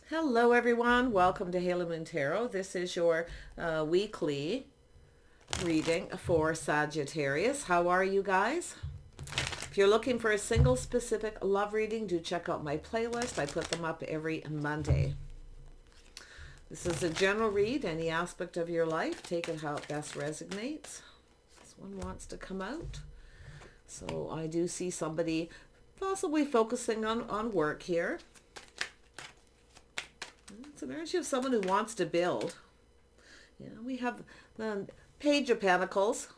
Hello everyone, welcome to Halo Moon Tarot. This is your weekly reading for Sagittarius. How are you guys? If you're looking for a single specific love reading, do check out my playlist. I put them up every Monday. This is a general read, any aspect of your life. Take it how it best resonates. This one wants to come out. So I do see somebody possibly focusing on work here. It's an energy of someone who wants to build. We have the Page of Pentacles.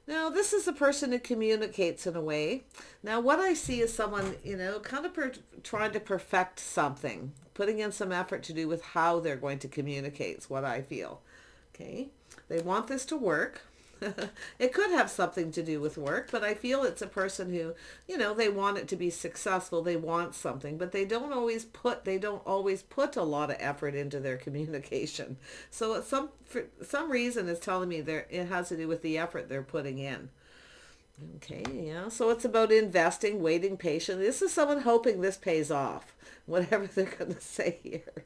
Now, this is a person who communicates in a way. Now, what I see is someone, kind of trying to perfect something, putting in some effort to do with how they're going to communicate is what I feel. Okay? They want this to work. It could have something to do with work, but I feel it's a person who, they want it to be successful. They want something, but they don't always put a lot of effort into their communication. So for some reason it's telling me it has to do with the effort they're putting in. Okay, yeah. So it's about investing, waiting patiently. This is someone hoping this pays off, whatever they're going to say here.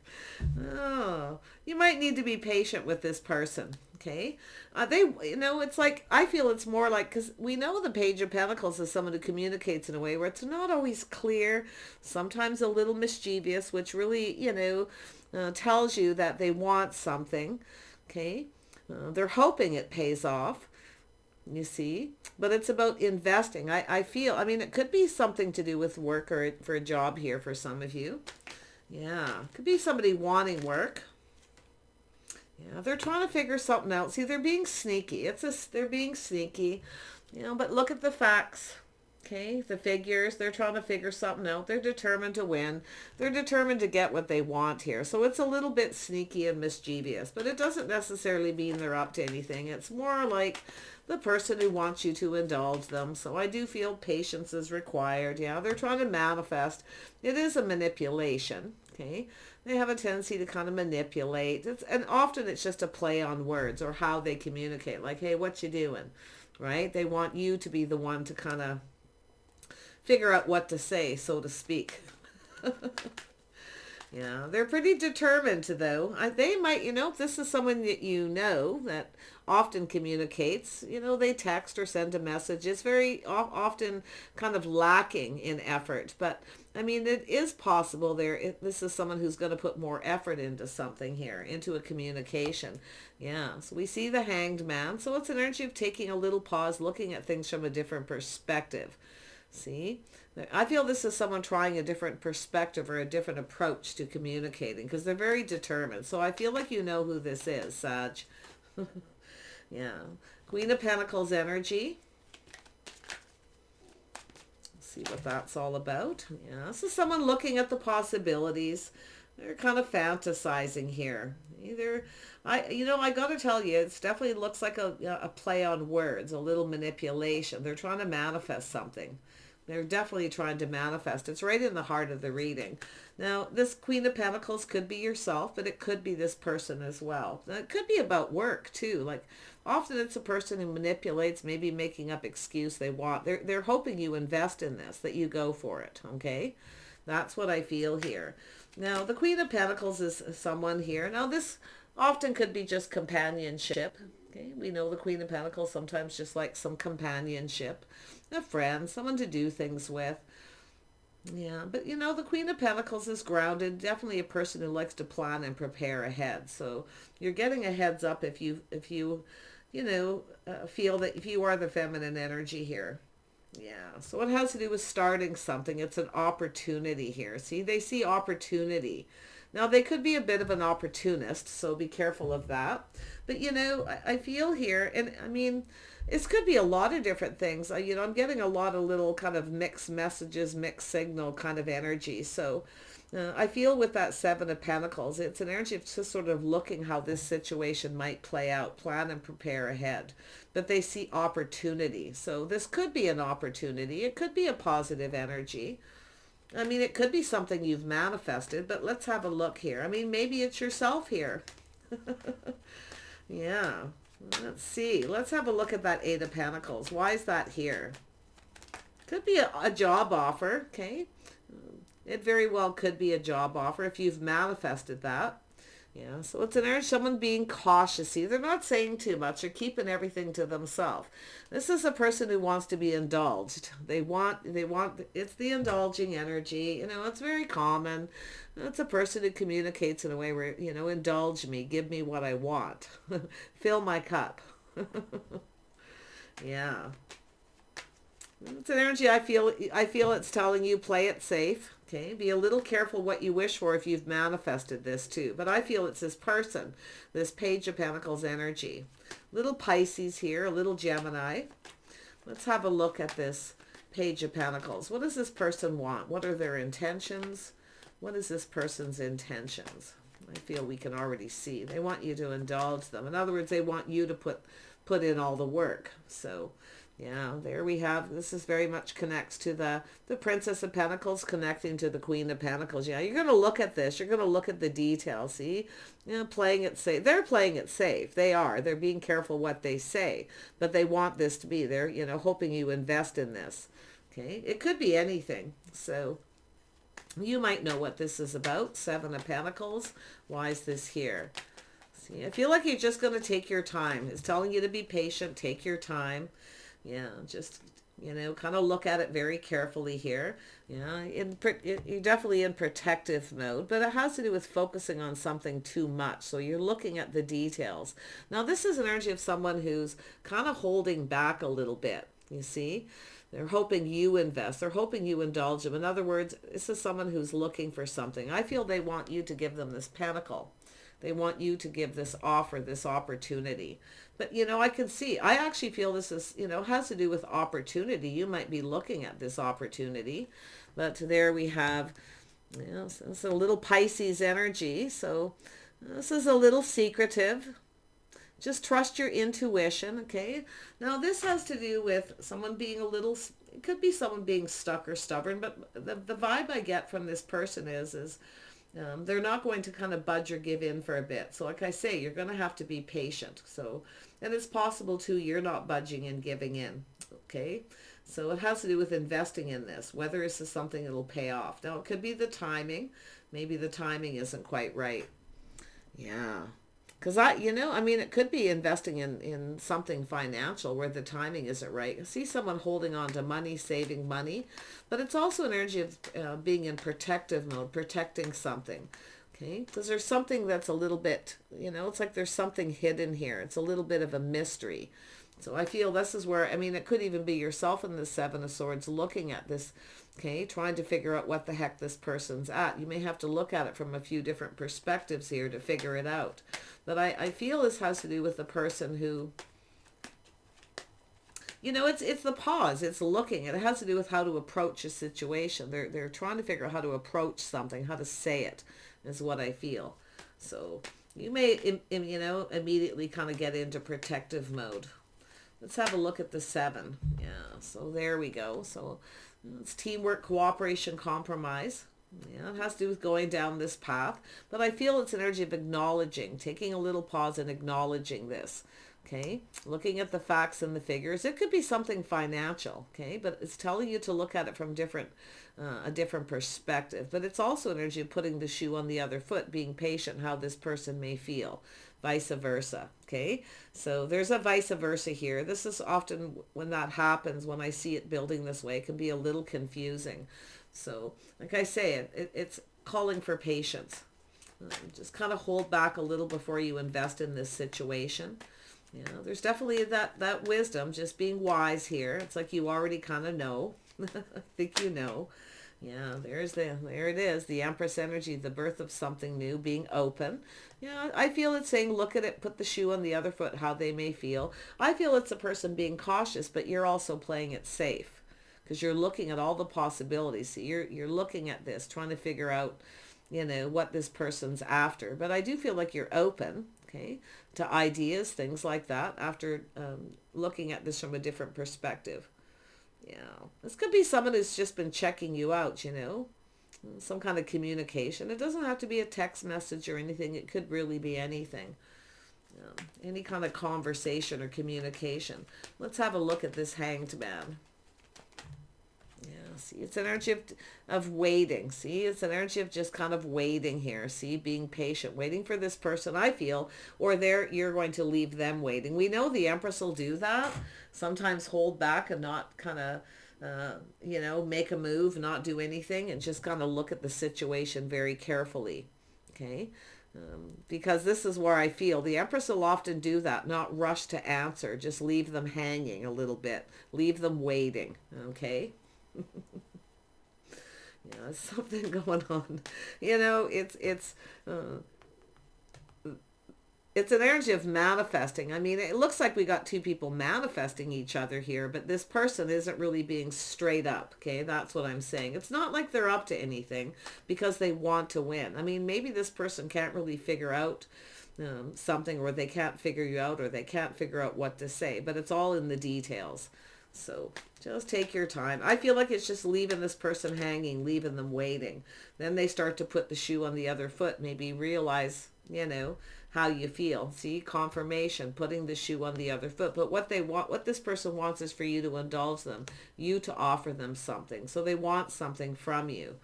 Oh, you might need to be patient with this person. Okay. It's like, I feel it's more like, because we know the Page of Pentacles is someone who communicates in a way where it's not always clear, sometimes a little mischievous, which really, tells you that they want something. Okay. They're hoping it pays off. You see, but it's about investing. I feel, it could be something to do with work or for a job here for some of you. Yeah, could be somebody wanting work. Yeah, they're trying to figure something out. See, they're being sneaky. They're being sneaky, but look at the facts. Okay, the figures, they're trying to figure something out. They're determined to win. They're determined to get what they want here. So it's a little bit sneaky and mischievous, but it doesn't necessarily mean they're up to anything. It's more like the person who wants you to indulge them. So I do feel patience is required. Yeah, they're trying to manifest. It is a manipulation. Okay, they have a tendency to kind of manipulate. And often it's just a play on words or how they communicate. Like, hey, what you doing? Right? They want you to be the one to kind of figure out what to say, so to speak. Yeah, they're pretty determined though. They might, if this is someone that that often communicates, they text or send a message. It's very often kind of lacking in effort. But, it is possible this is someone who's going to put more effort into something here, into a communication. Yeah, so we see the Hanged Man. So it's an energy of taking a little pause, looking at things from a different perspective. See, I feel this is someone trying a different perspective or a different approach to communicating because they're very determined. So I feel like you know who this is, Sag. Yeah. Queen of Pentacles energy. Let's see what that's all about. Yeah, this is someone looking at the possibilities. They're kind of fantasizing here. I got to tell you, it definitely looks like a play on words, a little manipulation. They're trying to manifest something. They're definitely trying to manifest. It's right in the heart of the reading. Now, this Queen of Pentacles could be yourself, but it could be this person as well. Now, it could be about work too. Like often it's a person who manipulates, maybe making up excuse they want. They're hoping you invest in this, that you go for it. Okay, that's what I feel here. Now, the Queen of Pentacles is someone here. Now, this often could be just companionship. Okay, we know the Queen of Pentacles sometimes just like some companionship, a friend, someone to do things with. Yeah, but the Queen of Pentacles is grounded, definitely a person who likes to plan and prepare ahead. So you're getting a heads up if you feel that if you are the feminine energy here. Yeah, so it has to do with starting something. It's an opportunity here. See, they see opportunity. Now, they could be a bit of an opportunist, so be careful of that. But, I feel here, and it could be a lot of different things. I'm getting a lot of little kind of mixed messages, mixed signal kind of energy. So I feel with that Seven of Pentacles, it's an energy of just sort of looking how this situation might play out, plan and prepare ahead. But they see opportunity. So this could be an opportunity. It could be a positive energy. It could be something you've manifested, but let's have a look here. Maybe it's yourself here. Yeah. Let's see. Let's have a look at that Eight of Pentacles. Why is that here? Could be a job offer, okay? It very well could be a job offer if you've manifested that. Yeah, so it's an energy, someone being cautious. See, they're not saying too much. They're keeping everything to themselves. This is a person who wants to be indulged. It's the indulging energy. You know, it's very common. It's a person who communicates in a way where, you know, indulge me, give me what I want. Fill my cup. Yeah. It's an energy I feel it's telling you play it safe. Okay, be a little careful what you wish for if you've manifested this too. But I feel it's this person, this Page of Pentacles energy. Little Pisces here, a little Gemini. Let's have a look at this Page of Pentacles. What does this person want? What are their intentions? What is this person's intentions? I feel we can already see. They want you to indulge them. In other words, they want you to put in all the work. So yeah, there we have, this is very much connects to the Princess of Pentacles connecting to the Queen of Pentacles. Yeah, you're going to look at this. You're going to look at the details. See, you know, playing it safe. They're playing it safe. They are. They're being careful what they say. But they want this to be. They're, you know, hoping you invest in this. Okay, it could be anything. So you might know what this is about. Seven of Pentacles. Why is this here? See, I feel like you're just going to take your time. It's telling you to be patient. Take your time. Yeah, just, you know, kind of look at it very carefully here. Yeah, you're definitely in protective mode, but it has to do with focusing on something too much. So you're looking at the details. Now, this is an energy of someone who's kind of holding back a little bit, you see? They're hoping you invest. They're hoping you indulge them. In other words, this is someone who's looking for something. I feel they want you to give them this pentacle. They want you to give this offer, this opportunity. But, you know, I can see, I actually feel this is, you know, has to do with opportunity. You might be looking at this opportunity. But there we have, you know, it's a little Pisces energy. So this is a little secretive. Just trust your intuition, okay? Now, this has to do with someone being a little, it could be someone being stuck or stubborn. But the vibe I get from this person is they're not going to kind of budge or give in for a bit. So like I say, you're going to have to be patient. So, and it's possible too, you're not budging and giving in. Okay. So it has to do with investing in this, whether this is something that'll pay off. Now it could be the timing. Maybe the timing isn't quite right. Yeah. Because it could be investing in something financial where the timing isn't right. I see someone holding on to money, saving money, but it's also an energy of being in protective mode, protecting something. Okay, because there's something that's a little bit, you know, it's like there's something hidden here. It's a little bit of a mystery. So I feel this is where, it could even be yourself in the Seven of Swords looking at this, okay, trying to figure out what the heck this person's at. You may have to look at it from a few different perspectives here to figure it out. But I feel this has to do with the person who, you know, it's the pause, it's looking. It has to do with how to approach a situation. They're trying to figure out how to approach something, how to say it, is what I feel. So you may, you know, immediately kind of get into protective mode. Let's have a look at the seven. Yeah, so there we go. So it's teamwork, cooperation, compromise. Yeah, it has to do with going down this path. But I feel it's an energy of acknowledging, taking a little pause and acknowledging this. Okay, looking at the facts and the figures. It could be something financial, okay, but it's telling you to look at it from a different perspective. But it's also an energy of putting the shoe on the other foot, being patient, how this person may feel, vice versa, okay? So there's a vice versa here. This is often when that happens, when I see it building this way, it can be a little confusing. So like I say, it's calling for patience. Just kind of hold back a little before you invest in this situation. You know, there's definitely that wisdom, just being wise here. It's like you already kind of know. I think you know. Yeah, there it is, the Empress energy, the birth of something new, being open. Yeah, I feel it's saying, look at it, put the shoe on the other foot, how they may feel. I feel it's a person being cautious, but you're also playing it safe because you're looking at all the possibilities. So you're looking at this, trying to figure out, you know, what this person's after. But I do feel like you're open, okay, to ideas, things like that, after looking at this from a different perspective. Yeah, this could be someone who's just been checking you out, you know, some kind of communication. It doesn't have to be a text message or anything. It could really be anything, any kind of conversation or communication. Let's have a look at this Hanged Man. Yeah, See, it's an energy of waiting. See, it's an energy of just kind of waiting here. See, being patient, waiting for this person, I feel, or you're going to leave them waiting. We know the Empress will do that. Sometimes hold back and not kind of, make a move, not do anything, and just kind of look at the situation very carefully. Okay. Because this is where I feel the Empress will often do that, not rush to answer, just leave them hanging a little bit, leave them waiting. Okay. Yeah, there's something going on. It's an energy of manifesting. I mean, it looks like we got two people manifesting each other here, but this person isn't really being straight up. Okay, that's what I'm saying. It's not like they're up to anything because they want to win. I mean, maybe this person can't really figure out something, or they can't figure you out, or they can't figure out what to say, but it's all in the details. So just take your time. I feel like it's just leaving this person hanging, leaving them waiting. Then they start to put the shoe on the other foot, maybe realize, how you feel. See, confirmation, putting the shoe on the other foot. But what this person wants is for you to indulge them, you to offer them something. So they want something from you.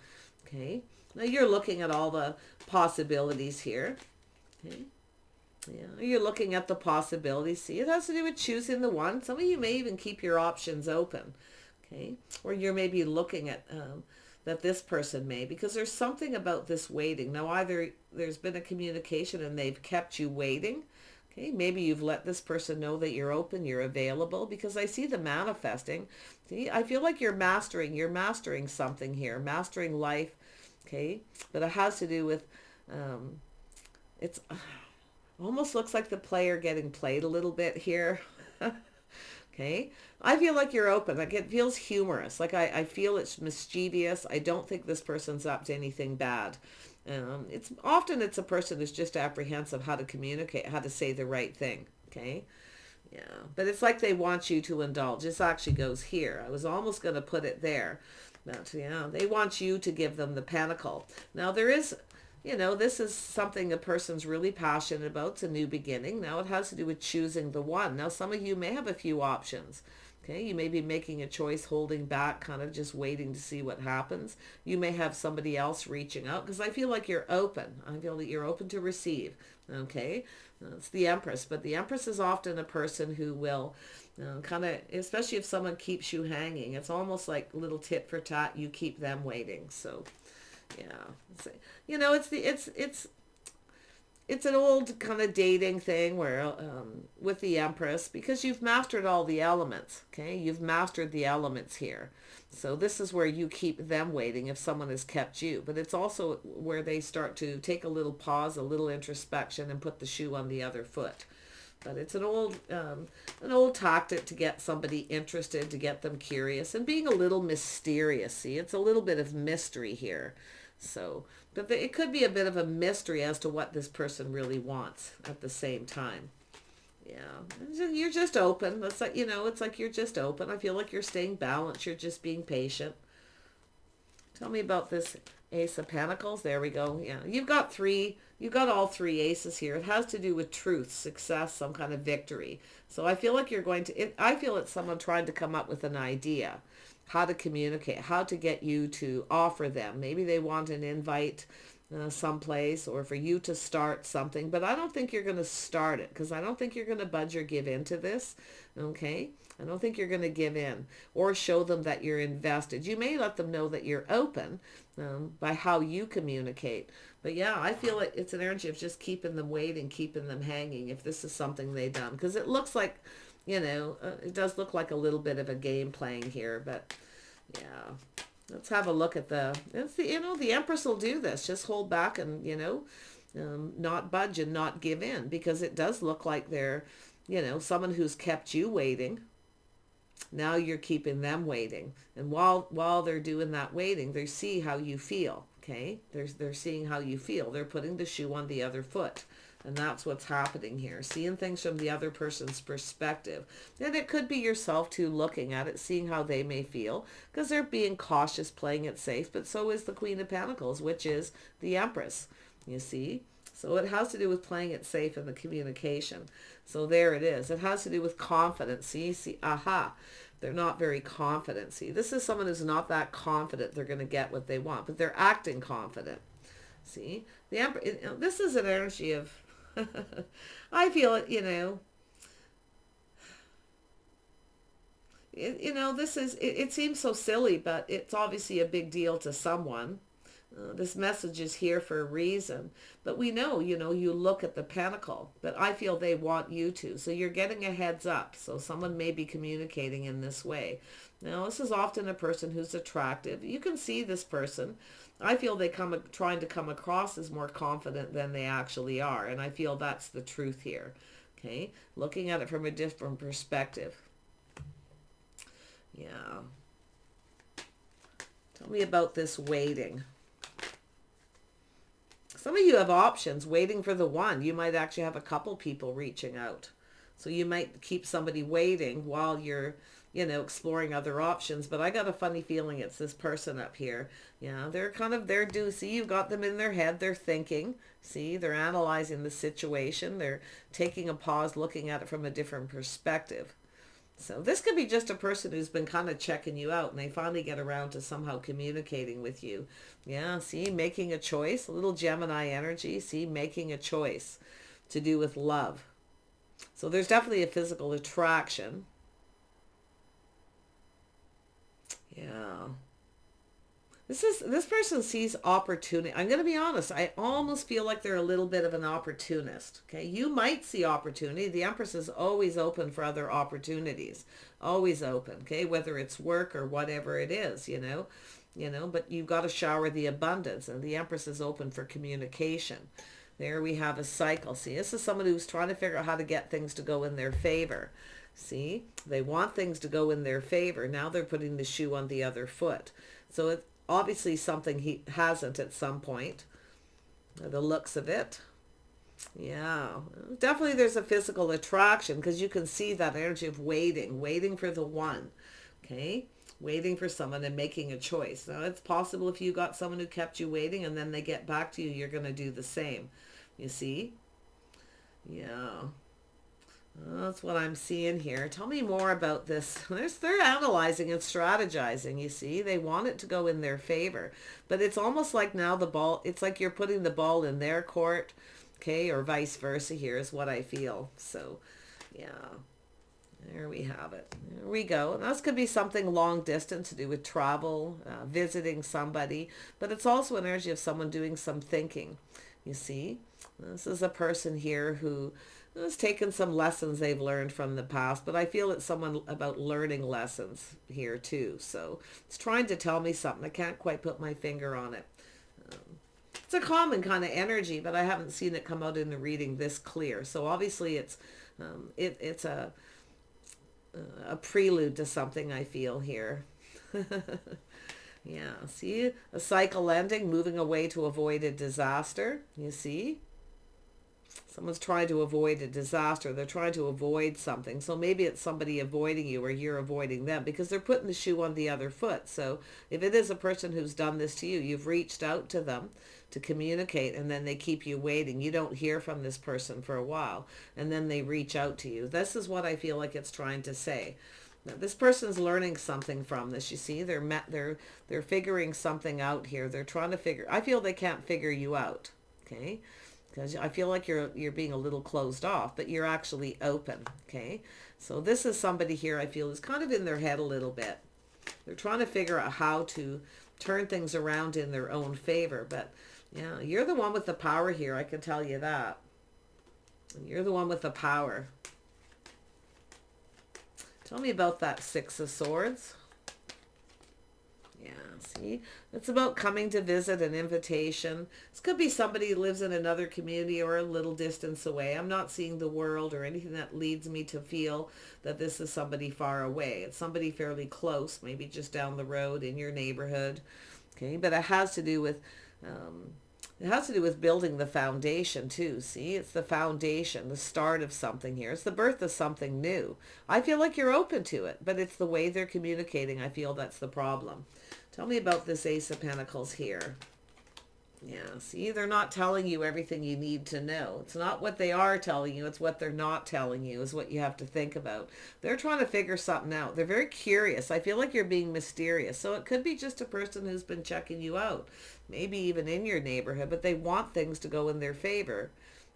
Okay. Now you're looking at all the possibilities here. Okay. Yeah, you're looking at the possibilities. See, it has to do with choosing the one. Some of you may even keep your options open. Okay. Or you're maybe looking at that this person may, because there's something about this waiting. Now, either there's been a communication and they've kept you waiting. Okay, maybe you've let this person know that you're open, you're available, because I see the manifesting. See, I feel like you're mastering something here, mastering life. Okay, but it has to do with, it's almost looks like the player getting played a little bit here. Okay, I feel like you're open. Like it feels humorous. Like I feel it's mischievous. I don't think this person's up to anything bad. It's a person who's just apprehensive how to communicate, how to say the right thing. Okay, yeah, but it's like they want you to indulge. This actually goes here. I was almost going to put it there, but they want you to give them the pentacle. Now there is. This is something a person's really passionate about. It's a new beginning. Now it has to do with choosing the one. Now some of you may have a few options. Okay, you may be making a choice, holding back, kind of just waiting to see what happens. You may have somebody else reaching out, because I feel like you're open. I feel that you're open to receive. Okay, it's the Empress, but the Empress is often a person who will kind of, especially if someone keeps you hanging, it's almost like little tit for tat. You keep them waiting. So. Yeah, it's an old kind of dating thing where with the Empress, because you've mastered all the elements. Okay, you've mastered the elements here. So this is where you keep them waiting if someone has kept you. But it's also where they start to take a little pause, a little introspection, and put the shoe on the other foot. But it's an old tactic to get somebody interested, to get them curious, and being a little mysterious. See, it's a little bit of mystery here. So, but it could be a bit of a mystery as to what this person really wants at the same time. Yeah, you're just open. It's like, it's like you're just open. I feel like you're staying balanced. You're just being patient. Tell me about this Ace of Pentacles. There we go. Yeah, you've got all three aces here. It has to do with truth, success, some kind of victory. So I feel like I feel it's someone trying to come up with an idea, how to communicate, how to get you to offer them. Maybe they want an invite someplace, or for you to start something, but I don't think you're going to start it, because I don't think you're going to budge or give into this. Okay, I don't think you're going to give in or show them that you're invested. You may let them know that you're open by how you communicate, but yeah, I feel like it's an energy of just keeping them waiting, keeping them hanging, if this is something they've done, because it looks like, it does look like a little bit of a game playing here. But yeah, let's have a look at the Empress will do this. Just hold back and, not budge and not give in, because it does look like they're, someone who's kept you waiting. Now you're keeping them waiting. And while they're doing that waiting, they see how you feel. Okay. They're seeing how you feel. They're putting the shoe on the other foot. And that's what's happening here. Seeing things from the other person's perspective. And it could be yourself too, looking at it, seeing how they may feel, because they're being cautious, playing it safe. But so is the Queen of Pentacles, which is the Empress. You see? So it has to do with playing it safe in the communication. So there it is. It has to do with confidence. See, aha. They're not very confident. See, this is someone who's not that confident they're going to get what they want, but they're acting confident. See, the Emperor, this is an energy of, I feel it, this is, it seems so silly, but it's obviously a big deal to someone. This message is here for a reason, but we know, you look at the pentacle, but I feel they want you to. So you're getting a heads up. So someone may be communicating in this way. Now, this is often a person who's attractive. You can see this person. I feel they trying to come across as more confident than they actually are. And I feel that's the truth here. Okay. Looking at it from a different perspective. Yeah. Tell me about this waiting. Some of you have options, waiting for the one. You might actually have a couple people reaching out. So you might keep somebody waiting while you're, exploring other options. But I got a funny feeling it's this person up here. Yeah, they're due. See, you got them in their head. They're thinking. See, they're analyzing the situation. They're taking a pause, looking at it from a different perspective. So this could be just a person who's been kind of checking you out and they finally get around to somehow communicating with you. Yeah, see, making a choice, a little Gemini energy. See, making a choice to do with love. So there's definitely a physical attraction. Yeah. This person sees opportunity. I'm going to be honest. I almost feel like they're a little bit of an opportunist. Okay. You might see opportunity. The Empress is always open for other opportunities. Always open. Okay. Whether it's work or whatever it is, but you've got to shower the abundance, and the Empress is open for communication. There we have a cycle. See, this is someone who's trying to figure out how to get things to go in their favor. See, they want things to go in their favor. Now they're putting the shoe on the other foot. So it's obviously something he hasn't at some point. The looks of it. Yeah, definitely there's a physical attraction because you can see that energy of waiting for the one. Okay, waiting for someone and making a choice. Now it's possible if you got someone who kept you waiting and then they get back to you, you're going to do the same. You see? Yeah. That's what I'm seeing here. Tell me more about this. They're analyzing and strategizing, you see. They want it to go in their favor. But it's almost like now it's like you're putting the ball in their court, okay, or vice versa here is what I feel. So, yeah. There we have it. There we go. And this could be something long distance to do with travel, visiting somebody. But it's also an energy of someone doing some thinking, you see. This is a person here who has taken some lessons they've learned from the past, but I feel it's someone about learning lessons here too. So it's trying to tell me something. I can't quite put my finger on it. It's a common kind of energy, but I haven't seen it come out in the reading this clear. So obviously it's a prelude to something I feel here. Yeah, see, a cycle ending, moving away to avoid a disaster, you see? Someone's trying to avoid a disaster. They're trying to avoid something. So maybe it's somebody avoiding you or you're avoiding them because they're putting the shoe on the other foot. So if it is a person who's done this to you, you've reached out to them to communicate and then they keep you waiting. You don't hear from this person for a while and then they reach out to you. This is what I feel like it's trying to say. Now, this person's learning something from this. You see, they're figuring something out here. They're trying to figure. I feel they can't figure you out. Okay. Because I feel like you're being a little closed off, but you're actually open, okay? So this is somebody here I feel is kind of in their head a little bit. They're trying to figure out how to turn things around in their own favor, but yeah, you're the one with the power here, I can tell you that. You're the one with the power. Tell me about that Six of Swords. Yeah, see, it's about coming to visit, an invitation. This could be somebody who lives in another community or a little distance away. I'm not seeing the world or anything that leads me to feel that this is somebody far away. It's somebody fairly close, maybe just down the road in your neighborhood. Okay, but it has to do with building the foundation too. See, it's the foundation, the start of something here. It's the birth of something new. I feel like you're open to it, but it's the way they're communicating. I feel that's the problem. Tell me about this Ace of Pentacles here. Yeah, see, they're not telling you everything you need to know. It's not what they are telling you, it's what they're not telling you is what you have to think about. They're trying to figure something out. They're very curious. I feel like you're being mysterious. So it could be just a person who's been checking you out, maybe even in your neighborhood, but they want things to go in their favor.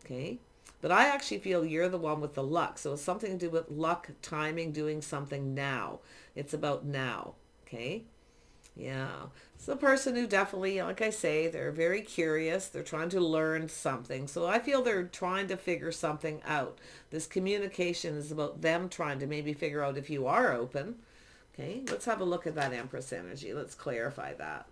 Okay? But I actually feel you're the one with the luck. So it's something to do with luck, timing, doing something now. It's about now. Okay? Yeah. It's a person who definitely, like I say, they're very curious. They're trying to learn something. So I feel they're trying to figure something out. This communication is about them trying to maybe figure out if you are open. Okay, let's have a look at that Empress energy. Let's clarify that.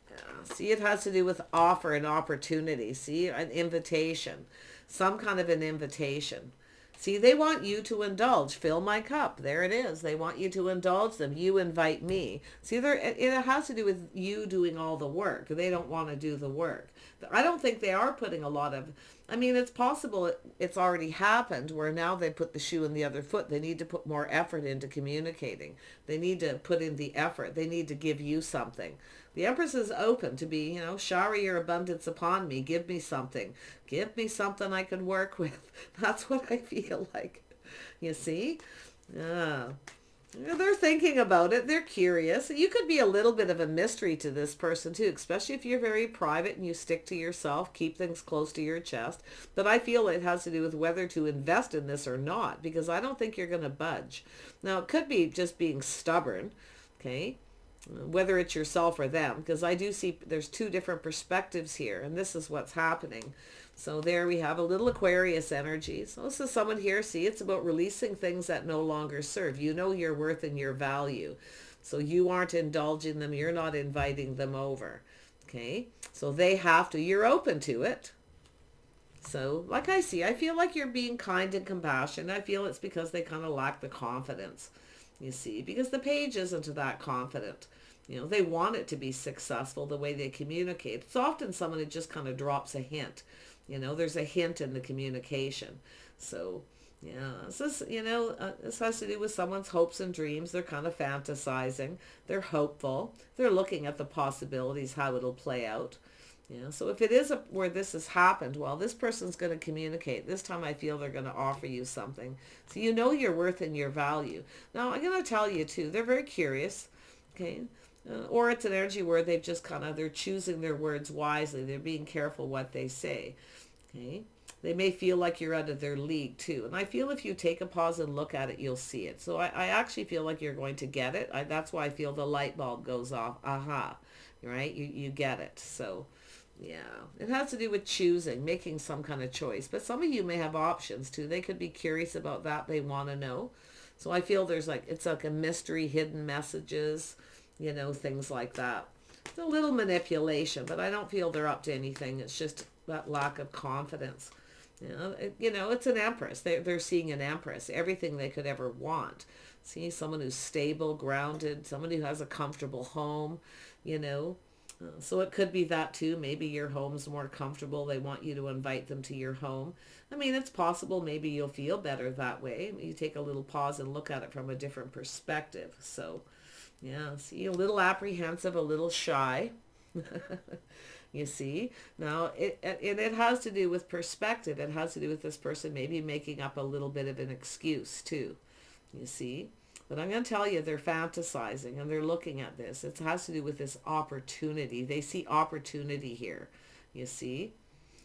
Yeah. See, it has to do with offer and opportunity. See, an invitation, some kind of an invitation. See, they want you to indulge. Fill my cup. There it is. They want you to indulge them. You invite me. See, it has to do with you doing all the work. They don't want to do the work. I don't think they are putting a lot of, I mean, it's possible it's already happened where now they put the shoe in the other foot. They need to put more effort into communicating. They need to put in the effort. They need to give you something. The Empress is open to be, shower your abundance upon me. Give me something. Give me something I can work with. That's what I feel like. You see? Yeah. They're thinking about it. They're curious. You could be a little bit of a mystery to this person too, especially if you're very private and you stick to yourself, keep things close to your chest. But I feel it has to do with whether to invest in this or not, because I don't think you're going to budge. Now, it could be just being stubborn, okay? Whether it's yourself or them, because I do see there's two different perspectives here, and this is what's happening. So there we have a little Aquarius energy. So this is someone here, see, it's about releasing things that no longer serve. You know your worth and your value. So you aren't indulging them. You're not inviting them over. Okay? So they have to. You're open to it. So like I feel like you're being kind and compassionate. I feel it's because they kind of lack the confidence. You see, because the page isn't that confident. They want it to be successful the way they communicate. It's often someone who just kind of drops a hint. There's a hint in the communication. So, yeah, this is, this has to do with someone's hopes and dreams. They're kind of fantasizing. They're hopeful. They're looking at the possibilities, how it'll play out. So if it is where this has happened, well, this person's going to communicate. This time I feel they're going to offer you something. So you know your worth and your value. Now, I'm going to tell you, too, they're very curious, okay? Or it's an energy where they've just they're choosing their words wisely. They're being careful what they say, okay? They may feel like you're out of their league, too. And I feel if you take a pause and look at it, you'll see it. So I actually feel like you're going to get it. That's why I feel the light bulb goes off. Aha, right? You get it. So... yeah, it has to do with choosing, making some kind of choice. But some of you may have options too. They could be curious about that. They want to know. So I feel it's like a mystery, hidden messages, things like that. It's a little manipulation, but I don't feel they're up to anything. It's just that lack of confidence. It's an empress. They're seeing an empress, everything they could ever want. See, someone who's stable, grounded, someone who has a comfortable home, So it could be that too. Maybe your home's more comfortable. They want you to invite them to your home. I mean, it's possible maybe you'll feel better that way. You take a little pause and look at it from a different perspective. So, yeah, see, a little apprehensive, a little shy. You see? Now, it has to do with perspective. It has to do with this person maybe making up a little bit of an excuse too. You see? But I'm going to tell you, they're fantasizing and they're looking at this. It has to do with this opportunity. They see opportunity here, you see.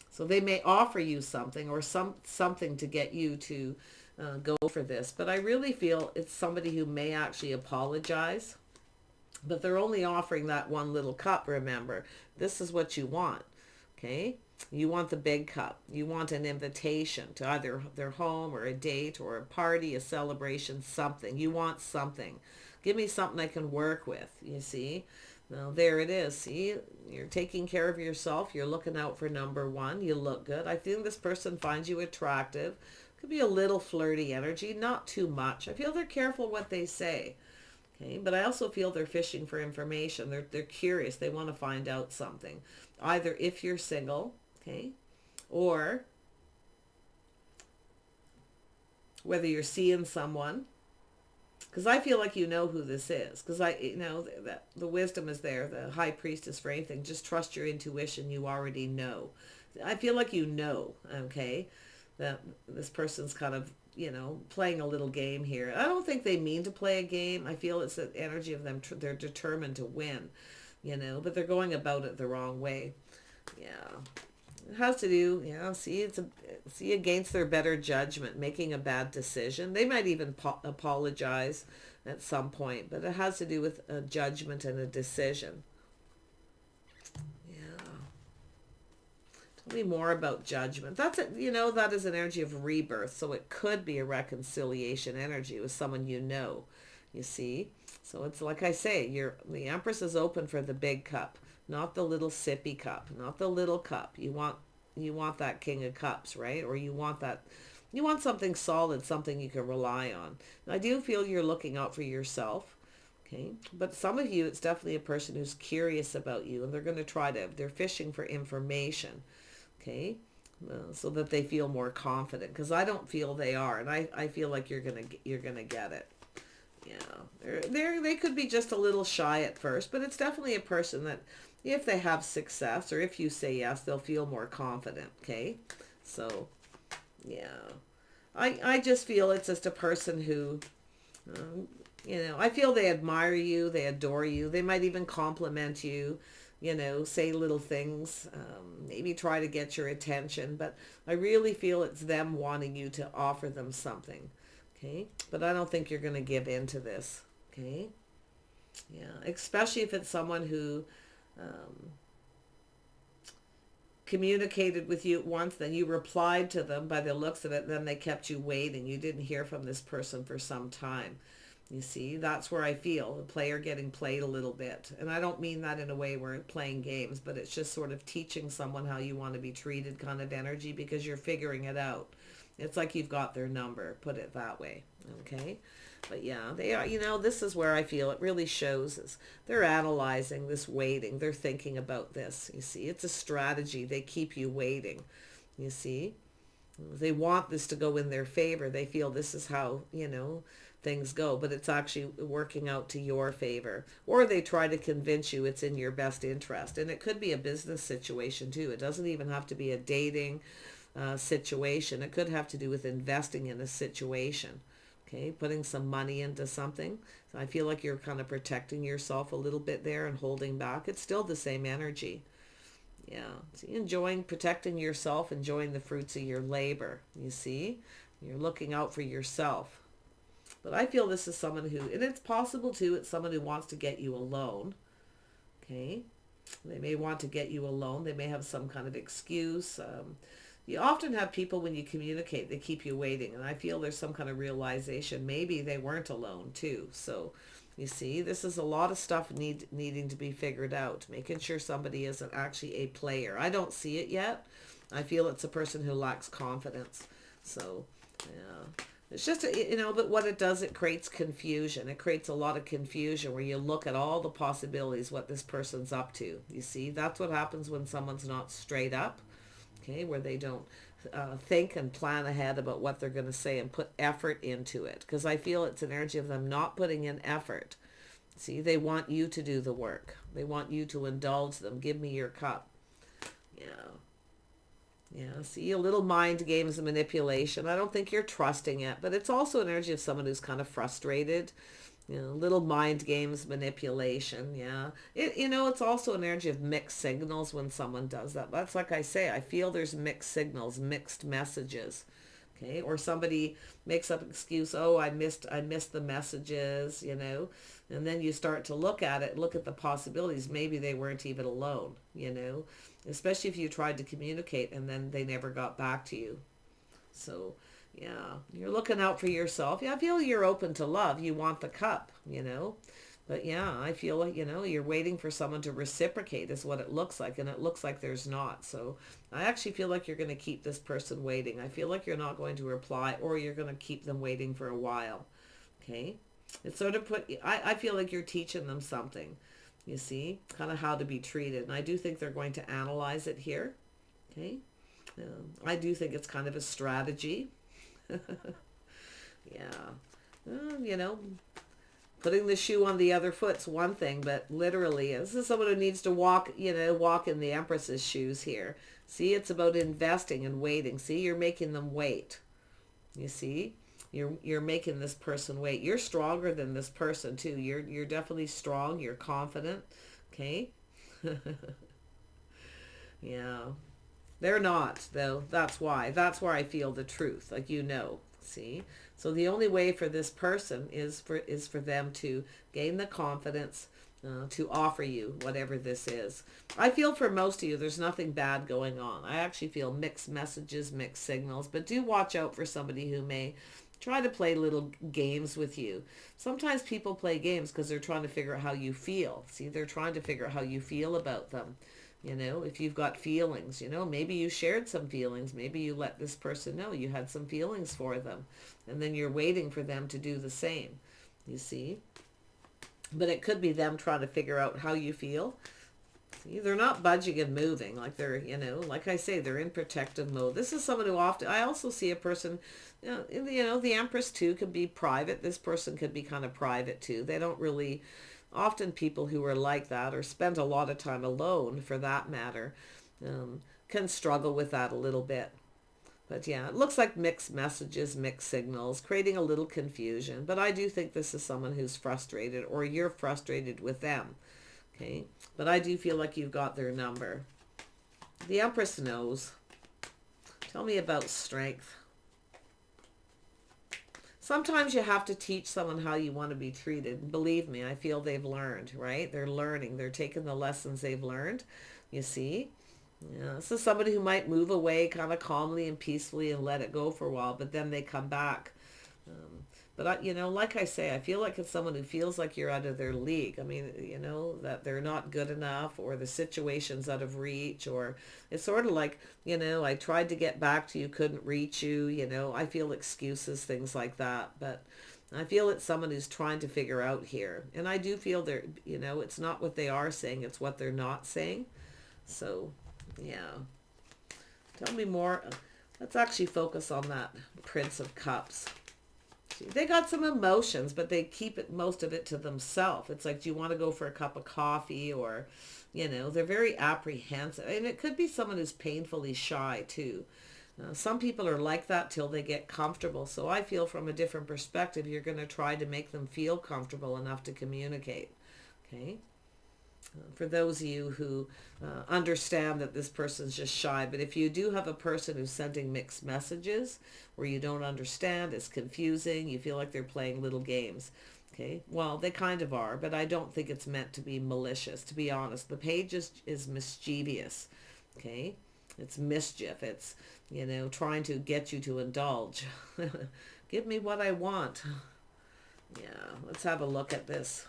So they may offer you something or something to get you to go for this. But I really feel it's somebody who may actually apologize. But they're only offering that one little cup, remember. This is what you want, okay? You want the big cup. You want an invitation to either their home or a date or a party, a celebration, something. You want something. Give me something I can work with, you see. Now, there it is. See, you're taking care of yourself. You're looking out for number one. You look good. I think this person finds you attractive. Could be a little flirty energy, not too much. I feel they're careful what they say. Okay, but I also feel they're fishing for information. They're curious. They want to find out something. Either if you're single, okay, or whether you're seeing someone, Because I feel like you know who this is. Because that the wisdom is there, the high priestess for anything. Just trust your intuition. You already know. I feel like you know, okay, that this person's kind of, playing a little game here. I don't think they mean to play a game. I feel it's the energy of them. They're determined to win, but they're going about it the wrong way. Yeah. It has to do, see against their better judgment, making a bad decision. They might even apologize at some point, but it has to do with a judgment and a decision. Yeah. Tell me more about judgment. That's it. That is an energy of rebirth, so it could be a reconciliation energy with someone you see. So it's like I say, the Empress is open for the big cup. Not the little sippy cup, not the little cup. You want that King of Cups, right? Or you want something solid, something you can rely on. And I do feel you're looking out for yourself, okay? But some of you, it's definitely a person who's curious about you, and they're fishing for information, okay? So that they feel more confident, because I don't feel they are, and I feel like you're gonna get it. Yeah, they could be just a little shy at first, but it's definitely a person that if they have success or if you say yes, they'll feel more confident, okay? So, yeah. I just feel it's just a person who, I feel they admire you, they adore you, they might even compliment you, say little things, maybe try to get your attention, but I really feel it's them wanting you to offer them something. Okay, but I don't think you're going to give in to this. Okay, yeah, especially if it's someone who communicated with you once, then you replied to them by the looks of it, then they kept you waiting. You didn't hear from this person for some time. You see, that's where I feel the player getting played a little bit. And I don't mean that in a way where playing games, but it's just sort of teaching someone how you want to be treated kind of energy, because you're figuring it out. It's like you've got their number, put it that way, okay? But yeah, they are, this is where I feel it really shows is they're analyzing this waiting. They're thinking about this, you see. It's a strategy. They keep you waiting, you see. They want this to go in their favor. They feel this is how, things go, but it's actually working out to your favor. Or they try to convince you it's in your best interest. And it could be a business situation too. It doesn't even have to be a dating situation. It could have to do with investing in a situation, okay, putting some money into something. So I feel like you're kind of protecting yourself a little bit there and holding back. It's still the same energy. Yeah, so enjoying, protecting yourself, enjoying the fruits of your labor. You see, you're looking out for yourself. But I feel this is someone who, and it's possible too, it's someone who wants to get you alone, okay. They may want to get you alone. They may have some kind of excuse. You often have people, when you communicate, they keep you waiting. And I feel there's some kind of realization. Maybe they weren't alone too. So you see, this is a lot of stuff needing to be figured out. Making sure somebody isn't actually a player. I don't see it yet. I feel it's a person who lacks confidence. So, yeah. It's just, but what it does, it creates confusion. It creates a lot of confusion where you look at all the possibilities, what this person's up to. You see, that's what happens when someone's not straight up. Okay, where they don't think and plan ahead about what they're going to say and put effort into it. Because I feel it's an energy of them not putting in effort. See, they want you to do the work. They want you to indulge them. Give me your cup. Yeah. Yeah, see, a little mind games and manipulation. I don't think you're trusting it, but it's also an energy of someone who's kind of frustrated. Little mind games, manipulation, yeah. It's also an energy of mixed signals when someone does that. That's like I say, I feel there's mixed signals, mixed messages, okay? Or somebody makes up an excuse, oh, I missed the messages, and then you start to look at it, look at the possibilities. Maybe they weren't even alone, especially if you tried to communicate and then they never got back to you. So, yeah, you're looking out for yourself. Yeah, I feel you're open to love. You want the cup, But yeah, I feel like, you're waiting for someone to reciprocate is what it looks like. And it looks like there's not. So I actually feel like you're going to keep this person waiting. I feel like you're not going to reply, or you're going to keep them waiting for a while. Okay. It's sort of I feel like you're teaching them something, you see, kind of how to be treated. And I do think they're going to analyze it here. Okay. I do think it's kind of a strategy. Yeah. You know, putting the shoe on the other foot's one thing, but literally, this is someone who needs to walk, walk in the Empress's shoes here. See, it's about investing and waiting. See, you're making them wait. You see, you're making this person wait. You're stronger than this person too. You're definitely strong. You're confident. Okay. Yeah. They're not, though. That's why. That's where I feel the truth. Like, see? So the only way for this person is for them to gain the confidence to offer you whatever this is. I feel for most of you, there's nothing bad going on. I actually feel mixed messages, mixed signals, but do watch out for somebody who may try to play little games with you. Sometimes people play games because they're trying to figure out how you feel. See, they're trying to figure out how you feel about them. If you've got feelings, maybe you shared some feelings. Maybe you let this person know you had some feelings for them. And then you're waiting for them to do the same. You see? But it could be them trying to figure out how you feel. See, they're not budging and moving. Like they're, like I say, they're in protective mode. This is someone who often, I also see a person, the Empress too could be private. This person could be kind of private too. They don't really... Often people who are like that or spend a lot of time alone, for that matter, can struggle with that a little bit. But yeah, it looks like mixed messages, mixed signals, creating a little confusion. But I do think this is someone who's frustrated, or you're frustrated with them. Okay, but I do feel like you've got their number. The Empress knows. Tell me about strength. Sometimes you have to teach someone how you want to be treated. Believe me, I feel they've learned, right? They're learning. They're taking the lessons they've learned, you see. Yeah, this is somebody who might move away kind of calmly and peacefully and let it go for a while, but then they come back. But, like I say, I feel like it's someone who feels like you're out of their league. I mean, that they're not good enough, or the situation's out of reach, or it's sort of like, I tried to get back to you, couldn't reach you, I feel excuses, things like that. But I feel it's someone who's trying to figure out here. And I do feel they're, it's not what they are saying, it's what they're not saying. So, yeah. Tell me more. Let's actually focus on that Prince of Cups. They got some emotions, but they keep most of it to themselves. It's like, do you want to go for a cup of coffee? Or, they're very apprehensive. And it could be someone who's painfully shy too. Some people are like that till they get comfortable. So I feel from a different perspective, you're going to try to make them feel comfortable enough to communicate. Okay? For those of you who understand that this person's just shy. But if you do have a person who's sending mixed messages where you don't understand, it's confusing, you feel like they're playing little games. Okay, well, they kind of are, but I don't think it's meant to be malicious, to be honest. The page is mischievous. Okay, it's mischief. It's, trying to get you to indulge. Give me what I want. Yeah, let's have a look at this.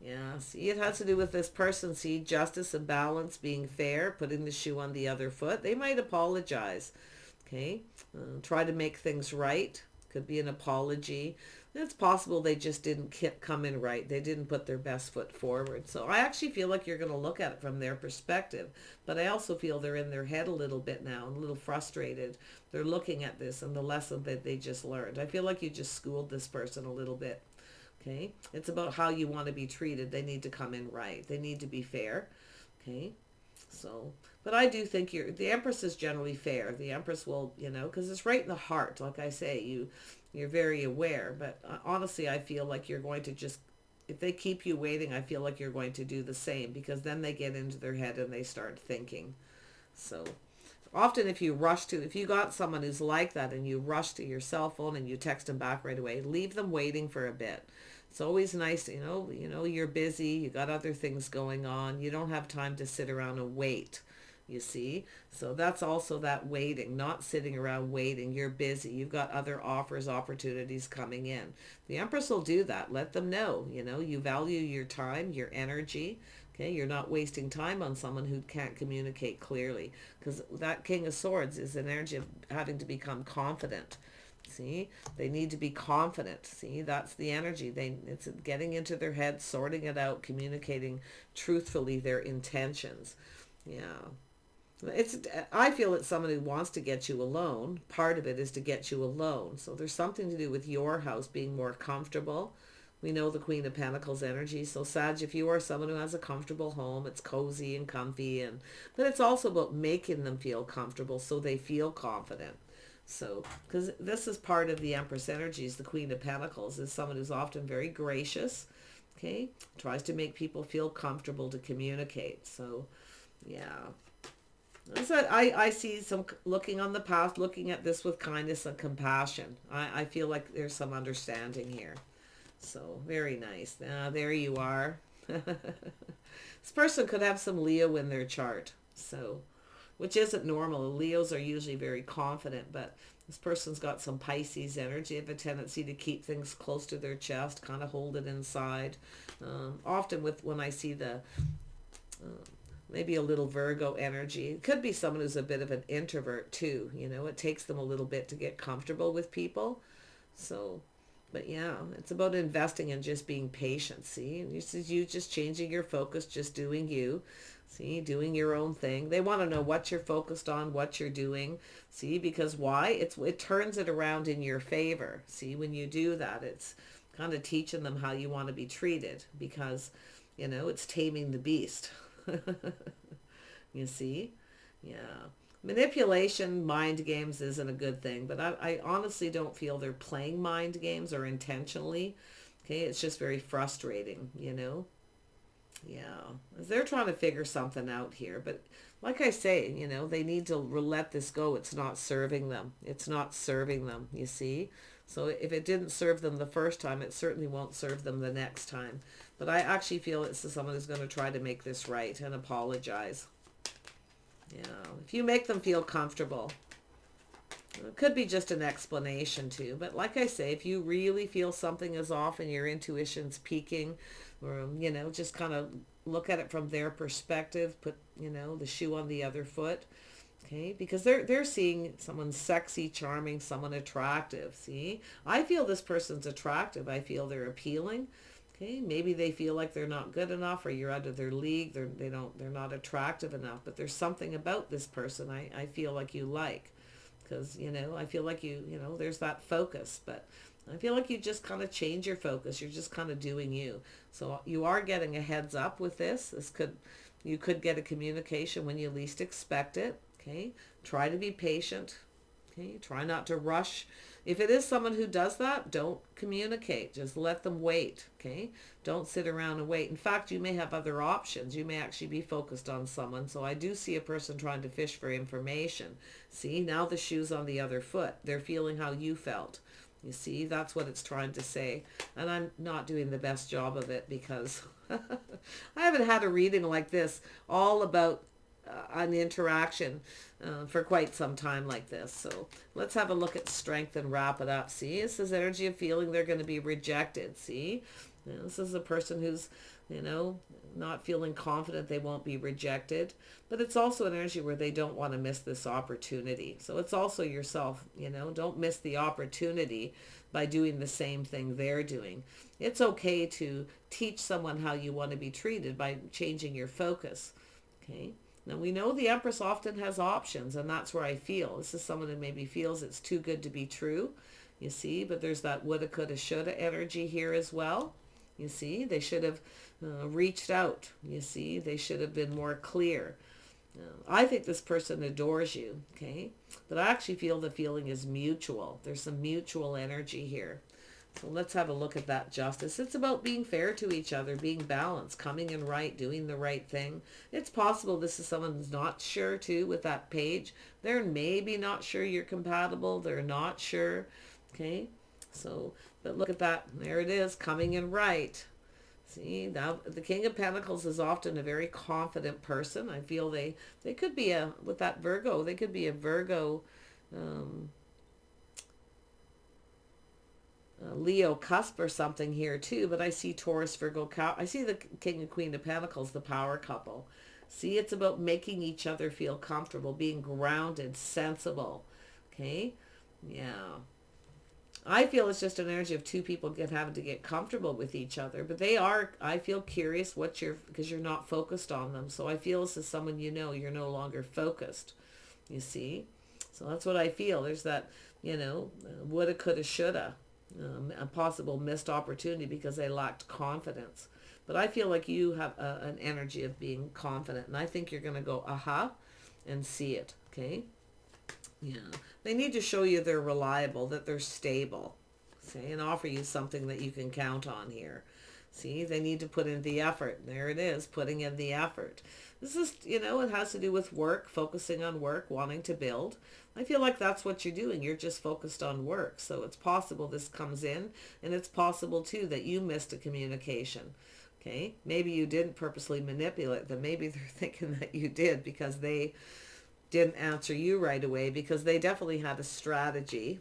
Yeah, see, it has to do with this person. See, justice and balance, being fair, putting the shoe on the other foot. They might apologize. Okay, try to make things right. Could be an apology. It's possible they just didn't come in right. They didn't put their best foot forward. So I actually feel like you're going to look at it from their perspective. But I also feel they're in their head a little bit now, a little frustrated. They're looking at this and the lesson that they just learned. I feel like you just schooled this person a little bit. Okay, it's about how you want to be treated. They need to come in right. They need to be fair. Okay, so, but I do think the Empress is generally fair. The Empress will, because it's right in the heart. Like I say, you're very aware. But honestly, I feel like you're going to just, if they keep you waiting, I feel like you're going to do the same, because then they get into their head and they start thinking. So often if you got someone who's like that and you rush to your cell phone and you text them back right away, leave them waiting for a bit. It's always nice, you're busy, you got other things going on, you don't have time to sit around and wait, you see? So that's also that waiting, not sitting around waiting. You're busy, you've got other offers, opportunities coming in. The Empress will do that. Let them know, you value your time, your energy. Okay, you're not wasting time on someone who can't communicate clearly, because that King of Swords is an energy of having to become confident. See, they need to be confident. See, that's the energy. It's getting into their head, sorting it out, communicating truthfully their intentions. Yeah. I feel it's someone who wants to get you alone. Part of it is to get you alone. So there's something to do with your house being more comfortable. We know the Queen of Pentacles energy. So Sag, if you are someone who has a comfortable home, it's cozy and comfy, but it's also about making them feel comfortable so they feel confident. So, because this is part of the Empress energies, the Queen of Pentacles is someone who's often very gracious, okay? Tries to make people feel comfortable to communicate. So, yeah. So I see some looking on the past, looking at this with kindness and compassion. I feel like there's some understanding here. So, very nice. There you are. This person could have some Leo in their chart. So, which isn't normal. Leos are usually very confident, but this person's got some Pisces energy. They have a tendency to keep things close to their chest, kind of hold it inside. Often when I see the maybe a little Virgo energy. It could be someone who's a bit of an introvert too. It takes them a little bit to get comfortable with people. So, but yeah, it's about investing in just being patient. See, this is you just changing your focus, just doing you. See, doing your own thing. They want to know what you're focused on, what you're doing. See, because why? It turns it around in your favor. See, when you do that, it's kind of teaching them how you want to be treated because, it's taming the beast. You see? Yeah. Manipulation, mind games isn't a good thing, but I honestly don't feel they're playing mind games or intentionally. Okay, it's just very frustrating, Yeah, they're trying to figure something out here, but like I say, they need to let this go. It's not serving them. It's not serving them, you see? So if it didn't serve them the first time, it certainly won't serve them the next time. But I actually feel it's someone who's going to try to make this right and apologize. Yeah, if you make them feel comfortable. It could be just an explanation too. But like I say, if you really feel something is off and your intuition's peaking, or, just kind of look at it from their perspective, put, the shoe on the other foot. Okay, because they're seeing someone sexy, charming, someone attractive. See, I feel this person's attractive. I feel they're appealing. Okay, maybe they feel like they're not good enough, or you're out of their league. They're not attractive enough. But there's something about this person I feel like you like, because I feel like there's that focus. But I feel like you just kind of change your focus. You're just kind of doing you. So you are getting a heads up with this. You could get a communication when you least expect it. Okay, try to be patient. Okay, try not to rush. If it is someone who does that, don't communicate. Just let them wait. Okay, don't sit around and wait. In fact, you may have other options. You may actually be focused on someone. So I do see a person trying to fish for information. See, now the shoe's on the other foot. They're feeling how you felt. You see, that's what it's trying to say. And I'm not doing the best job of it because I haven't had a reading like this all about an interaction for quite some time like this. So let's have a look at strength and wrap it up. See, this is energy of feeling they're going to be rejected. See, this is a person who's, not feeling confident they won't be rejected. But it's also an energy where they don't want to miss this opportunity. So it's also yourself, don't miss the opportunity by doing the same thing they're doing. It's okay to teach someone how you want to be treated by changing your focus. Okay. Now, we know the Empress often has options, and that's where I feel. This is someone who maybe feels it's too good to be true, you see, but there's that woulda, coulda, shoulda energy here as well. You see, they should have reached out. You see, they should have been more clear. I think this person adores you, okay, but I actually feel the feeling is mutual. There's some mutual energy here. So let's have a look at that justice. It's about being fair to each other, being balanced, coming in right, doing the right thing. It's possible this is someone who's not sure too with that page. They're maybe not sure you're compatible. They're not sure. Okay. So, but look at that. There it is, coming in right. See, now the King of Pentacles is often a very confident person. I feel they could be with that Virgo, they could be a Virgo, Leo cusp or something here too, but I see Taurus, Virgo, I see the King and Queen of Pentacles, the power couple. See, it's about making each other feel comfortable, being grounded, sensible. Okay? Yeah. I feel it's just an energy of two people having to get comfortable with each other. But they are, I feel, curious because you're not focused on them. So I feel this is someone you're no longer focused. You see? So that's what I feel. There's that, woulda, coulda, shoulda. A possible missed opportunity because they lacked confidence. But I feel like you have an energy of being confident. And I think you're going to go, aha, and see it. Okay? Yeah. They need to show you they're reliable, that they're stable. See? And offer you something that you can count on here. See? They need to put in the effort. There it is, putting in the effort. This is, it has to do with work, focusing on work, wanting to build. I feel like that's what you're doing. You're just focused on work. So it's possible this comes in, and it's possible too that you missed a communication. Okay? Maybe you didn't purposely manipulate them. Maybe they're thinking that you did because they didn't answer you right away, because they definitely had a strategy.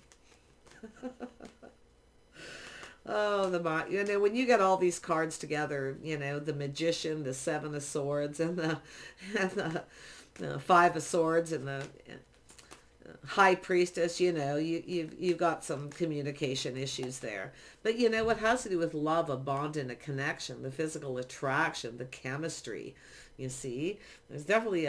Oh, when you get all these cards together, the Magician, the Seven of Swords, and the Five of Swords, and the High Priestess, you've got some communication issues there. But it has to do with love, a bond, and a connection, the physical attraction, the chemistry. You see, there's definitely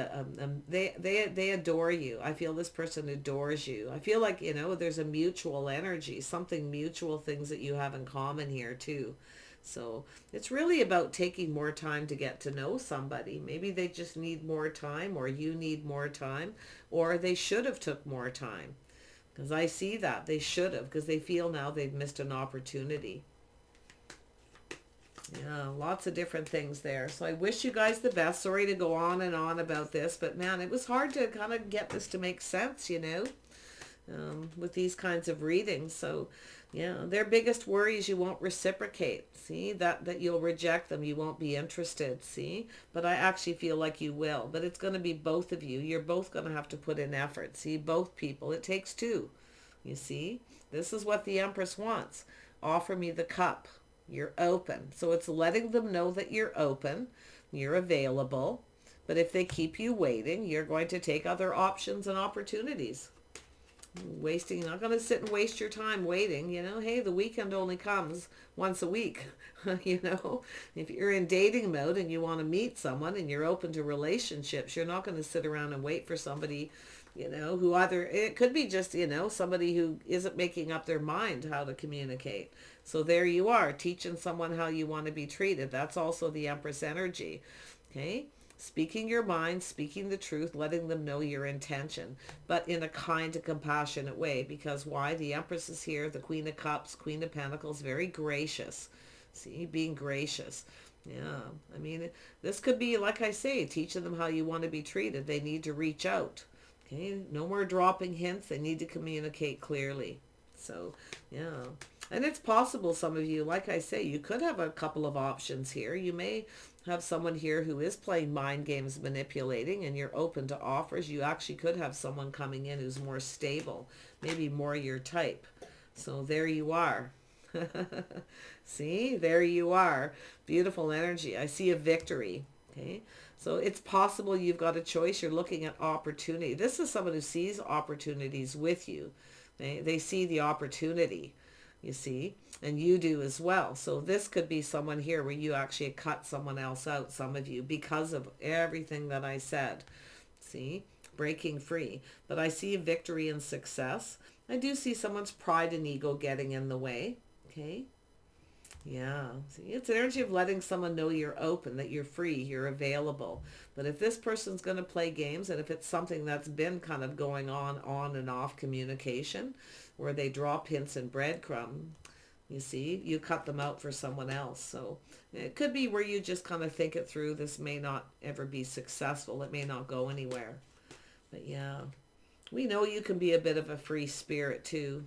they adore you. I feel this person adores you. I feel like, there's a mutual energy, something mutual, things that you have in common here too. So it's really about taking more time to get to know somebody. Maybe they just need more time, or you need more time, or they should have took more time. Because I see that they should have, because they feel now they've missed an opportunity. Yeah, lots of different things there. So I wish you guys the best. Sorry to go on and on about this, but man, it was hard to kind of get this to make sense, with these kinds of readings. So yeah, their biggest worry is you won't reciprocate. See, that you'll reject them. You won't be interested. See, but I actually feel like you will. But it's going to be both of you. You're both going to have to put in effort. See, both people. It takes two. You see, this is what the Empress wants. Offer me the cup. You're open. So it's letting them know that you're open, you're available. But if they keep you waiting, you're going to take other options and opportunities. You're not going to sit and waste your time waiting. Hey, the weekend only comes once a week. If you're in dating mode and you want to meet someone and you're open to relationships, you're not going to sit around and wait for somebody, who either, it could be just, somebody who isn't making up their mind how to communicate. So there you are, teaching someone how you want to be treated. That's also the Empress energy. Okay? Speaking your mind, speaking the truth, letting them know your intention, but in a kind and compassionate way. Because why? The Empress is here, the Queen of Cups, Queen of Pentacles, very gracious. See, being gracious. Yeah, I mean, this could be, like I say, teaching them how you want to be treated. They need to reach out. Okay, no more dropping hints. They need to communicate clearly. So, yeah. And it's possible some of you, like I say, you could have a couple of options here. You may have someone here who is playing mind games, manipulating, and you're open to offers. You actually could have someone coming in who's more stable, maybe more your type. So there you are. See, there you are. Beautiful energy. I see a victory. Okay. So it's possible you've got a choice. You're looking at opportunity. This is someone who sees opportunities with you. They see the opportunity, you see, and you do as well. So this could be someone here where you actually cut someone else out, some of you, because of everything that I said. See, breaking free. But I see victory and success. I do see someone's pride and ego getting in the way. Okay. Yeah. See, it's an energy of letting someone know you're open, that you're free, you're available. But if this person's going to play games, and if it's something that's been kind of going on and off communication, where they drop hints and breadcrumb, you see, you cut them out for someone else. So it could be where you just kind of think it through. This may not ever be successful. It may not go anywhere. But yeah, we know you can be a bit of a free spirit too.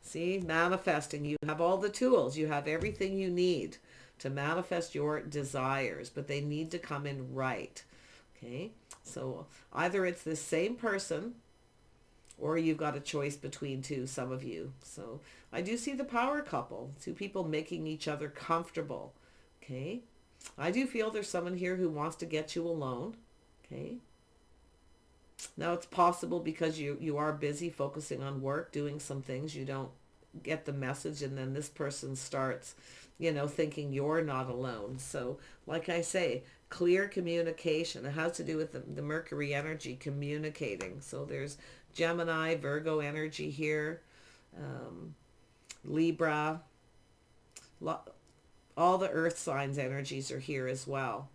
See, manifesting. You have all the tools. You have everything you need to manifest your desires, but they need to come in right. Okay, so either it's the same person, or you've got a choice between two, some of you. So I do see the power couple, two people making each other comfortable. Okay, I do feel there's someone here who wants to get you alone. Okay, Now it's possible because you are busy focusing on work, doing some things, you don't get the message, and then this person starts, thinking you're not alone. So like I say, clear communication. It has to do with the Mercury energy, communicating. So there's Gemini, Virgo energy here, Libra, all the earth signs energies are here as well.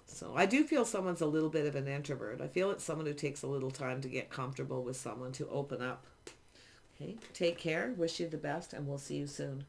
So I do feel someone's a little bit of an introvert. I feel it's someone who takes a little time to get comfortable with someone, to open up. Okay, take care. Wish you the best, and we'll see you soon.